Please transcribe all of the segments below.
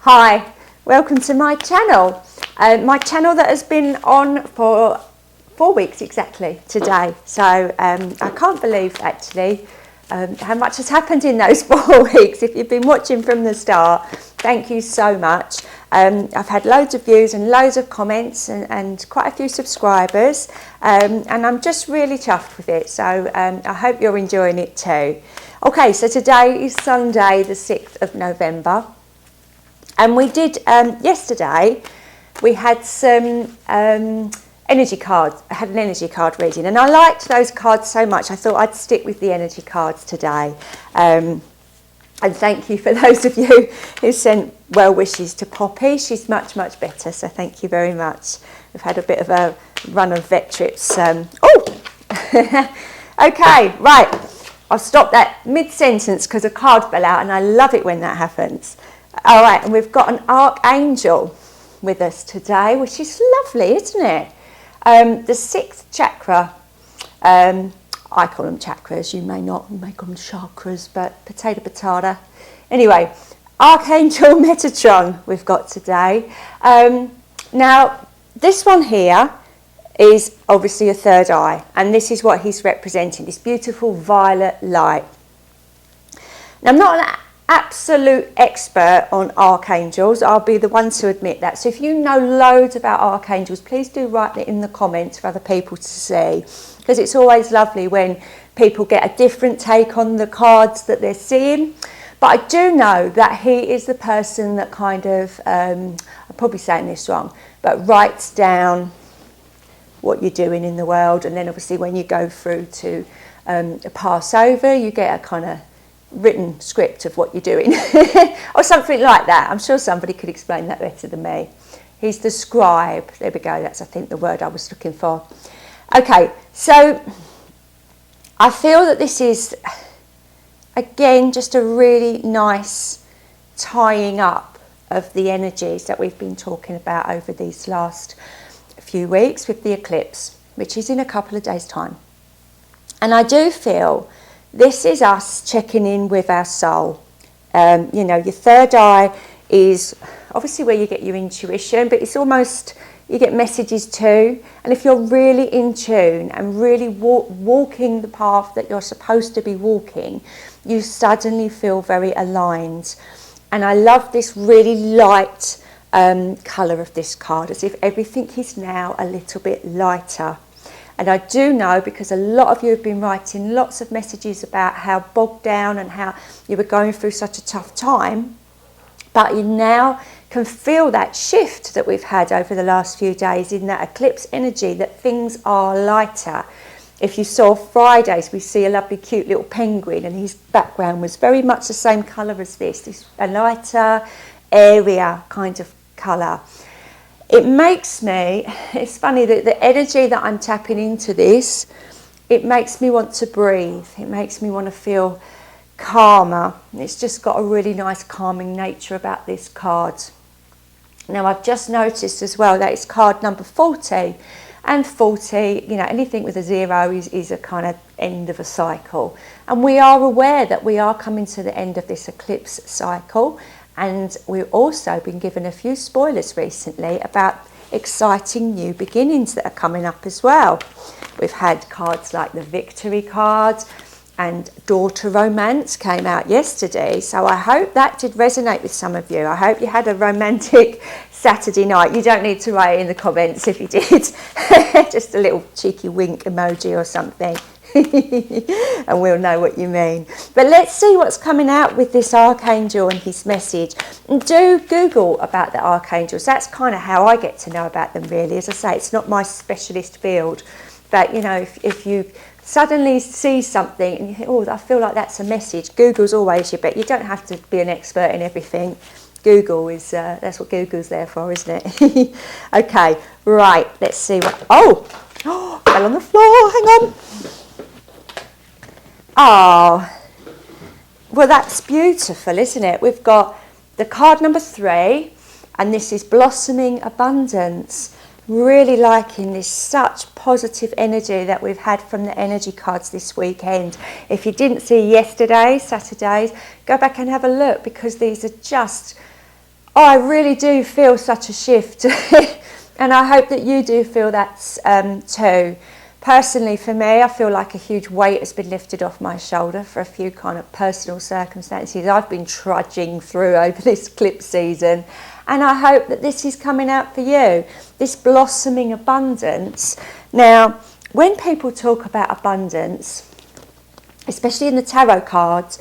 Hi, welcome to my channel. My channel that has been on for 4 weeks exactly today. So I can't believe actually how much has happened in those 4 weeks. If you've been watching from the start, thank you so much. I've had loads of views and loads of comments and quite a few subscribers, and I'm just really chuffed with it. So I hope you're enjoying it too. Okay, so today is Sunday the 6th of November. And we did, yesterday, we had some energy cards. I had an energy card reading, and I liked those cards so much, I thought I'd stick with the energy cards today. And thank you for those of you who sent well wishes to Poppy. She's much, much better, so thank you very much. We've had a bit of a run of vet trips. Okay, right. I'll stop that mid-sentence because a card fell out, and I love it when that happens. All right, and we've got an archangel with us today, which is lovely, isn't it? The 6th chakra, I call them chakras, you may not, you may call them chakras, but potato, potato. Anyway, Archangel Metatron we've got today. Now, this one here is obviously a third eye, and this is what he's representing, this beautiful violet light. Now, I'm not an absolute expert on archangels. I'll be the one to admit that. So if you know loads about archangels, please do write it in the comments for other people to see, because it's always lovely when people get a different take on the cards that they're seeing. But I do know that he is the person that kind of, I'm probably saying this wrong, but writes down what you're doing in the world, and then obviously when you go through to pass over, you get a kind of written script of what you're doing or something like that. I'm sure somebody could explain that better than me. He's the scribe. There we go. That's, I think, the word I was looking for. Okay, so I feel that this is, again, just a really nice tying up of the energies that we've been talking about over these last few weeks with the eclipse, which is in a couple of days' time. And I do feel this is us checking in with our soul. You know, your third eye is obviously where you get your intuition, but it's almost, you get messages too. And if you're really in tune and really walking the path that you're supposed to be walking, you suddenly feel very aligned. And I love this really light colour of this card, as if everything is now a little bit lighter. And I do know, because a lot of you have been writing lots of messages about how bogged down and how you were going through such a tough time, but you now can feel that shift that we've had over the last few days in that eclipse energy, that things are lighter. If you saw Fridays, we see a lovely cute little penguin, and his background was very much the same colour as this a lighter, airier kind of colour. It makes me, it's funny that the energy that I'm tapping into this, it makes me want to breathe. It makes me want to feel calmer. It's just got a really nice calming nature about this card. Now, I've just noticed as well that it's card number 40. And 40, you know, anything with a 0 is a kind of end of a cycle. And we are aware that we are coming to the end of this eclipse cycle. And we've also been given a few spoilers recently about exciting new beginnings that are coming up as well. We've had cards like the Victory card, and Daughter Romance came out yesterday. So I hope that did resonate with some of you. I hope you had a romantic Saturday night. You don't need to write it in the comments if you did. Just a little cheeky wink emoji or something. And we'll know what you mean. But let's see what's coming out with this archangel and his message. And do Google about the archangels. That's kind of how I get to know about them, really. As I say, it's not my specialist field. But, you know, if you suddenly see something and you think, oh, I feel like that's a message, Google's always your bet. You don't have to be an expert in everything. Google is, that's what Google's there for, isn't it? Okay, right, let's see what, oh, fell on the floor, hang on. Oh, well, that's beautiful, isn't it? We've got the card number 3, and this is Blossoming Abundance. Really liking this, such positive energy that we've had from the energy cards this weekend. If you didn't see yesterday, Saturday's, go back and have a look, because these are just Oh, I really do feel such a shift. And I hope that you do feel that too. Personally, for me, I feel like a huge weight has been lifted off my shoulder for a few kind of personal circumstances I've been trudging through over this eclipse season. And I hope that this is coming out for you, this blossoming abundance. Now, when people talk about abundance, especially in the tarot cards,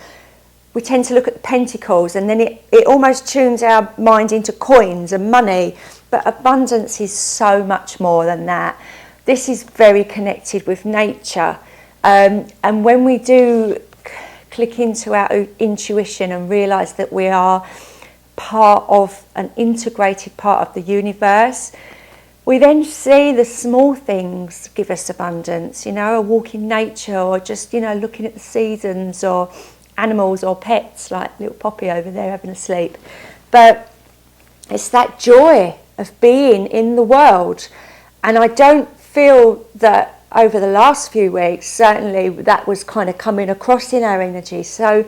we tend to look at the pentacles, and then it almost tunes our mind into coins and money. But abundance is so much more than that. This is very connected with nature. And when we do click into our intuition and realise that we are part of an integrated part of the universe, we then see the small things give us abundance, you know, a walk in nature, or just, you know, looking at the seasons, or animals or pets like little Poppy over there having a sleep. But it's that joy of being in the world. And I don't feel that over the last few weeks, certainly that was kind of coming across in our energy. So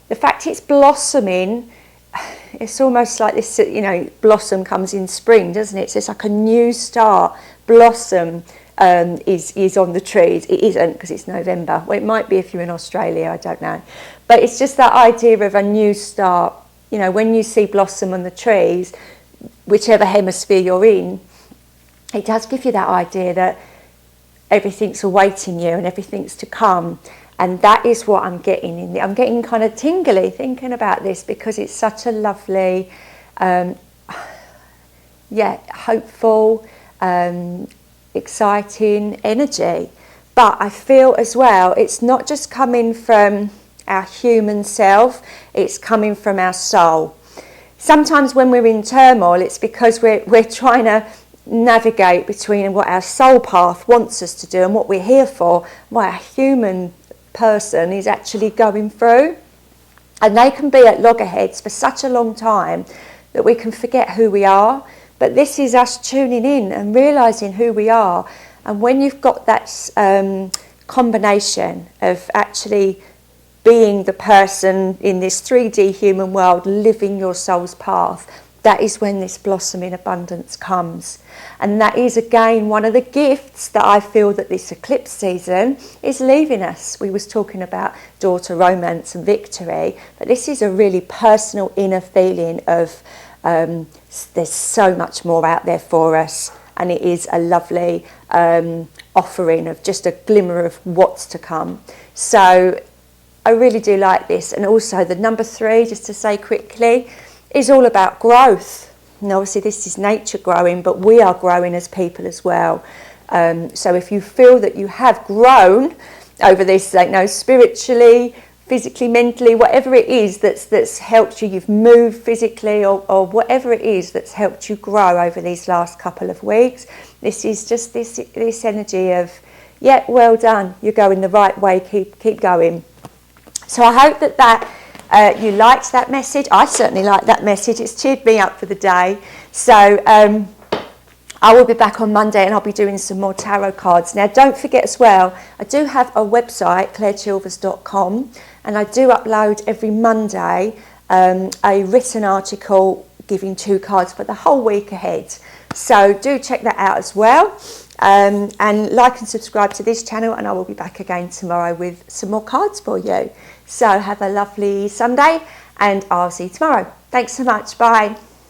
the fact it's blossoming, it's almost like this, you know, blossom comes in spring, doesn't it? So it's like a new start. Blossom is on the trees. It isn't, because it's November. Well, it might be if you're in Australia, I don't know. But it's just that idea of a new start. You know, when you see blossom on the trees, whichever hemisphere you're in, it does give you that idea that everything's awaiting you and everything's to come. And that is what I'm getting in. I'm getting kind of tingly thinking about this, because it's such a lovely, hopeful, exciting energy. But I feel as well, it's not just coming from our human self, it's coming from our soul. Sometimes when we're in turmoil, it's because we're trying to navigate between what our soul path wants us to do and what we're here for, what a human person is actually going through. And they can be at loggerheads for such a long time that we can forget who we are. But this is us tuning in and realising who we are. And when you've got that combination of actually being the person in this 3D human world, living your soul's path, that is when this blossoming abundance comes. And that is, again, one of the gifts that I feel that this eclipse season is leaving us. We was talking about daughter romance and victory, but this is a really personal inner feeling of there's so much more out there for us, and it is a lovely offering of just a glimmer of what's to come. So I really do like this. And also the number 3, just to say quickly, is all about growth. And obviously this is nature growing, but we are growing as people as well. So if you feel that you have grown over this, like, no, spiritually, physically, mentally, whatever it is that's helped you, you've moved physically, or whatever it is that's helped you grow over these last couple of weeks, this is just this energy of, yeah, well done, you're going the right way, keep going. So I hope that you liked that message. I certainly liked that message. It's cheered me up for the day. So I will be back on Monday, and I'll be doing some more tarot cards. Now, don't forget as well, I do have a website, clairechilvers.com, and I do upload every Monday a written article giving 2 cards for the whole week ahead. So do check that out as well. And like and subscribe to this channel, and I will be back again tomorrow with some more cards for you. So have a lovely Sunday, and I'll see you tomorrow. Thanks so much. Bye.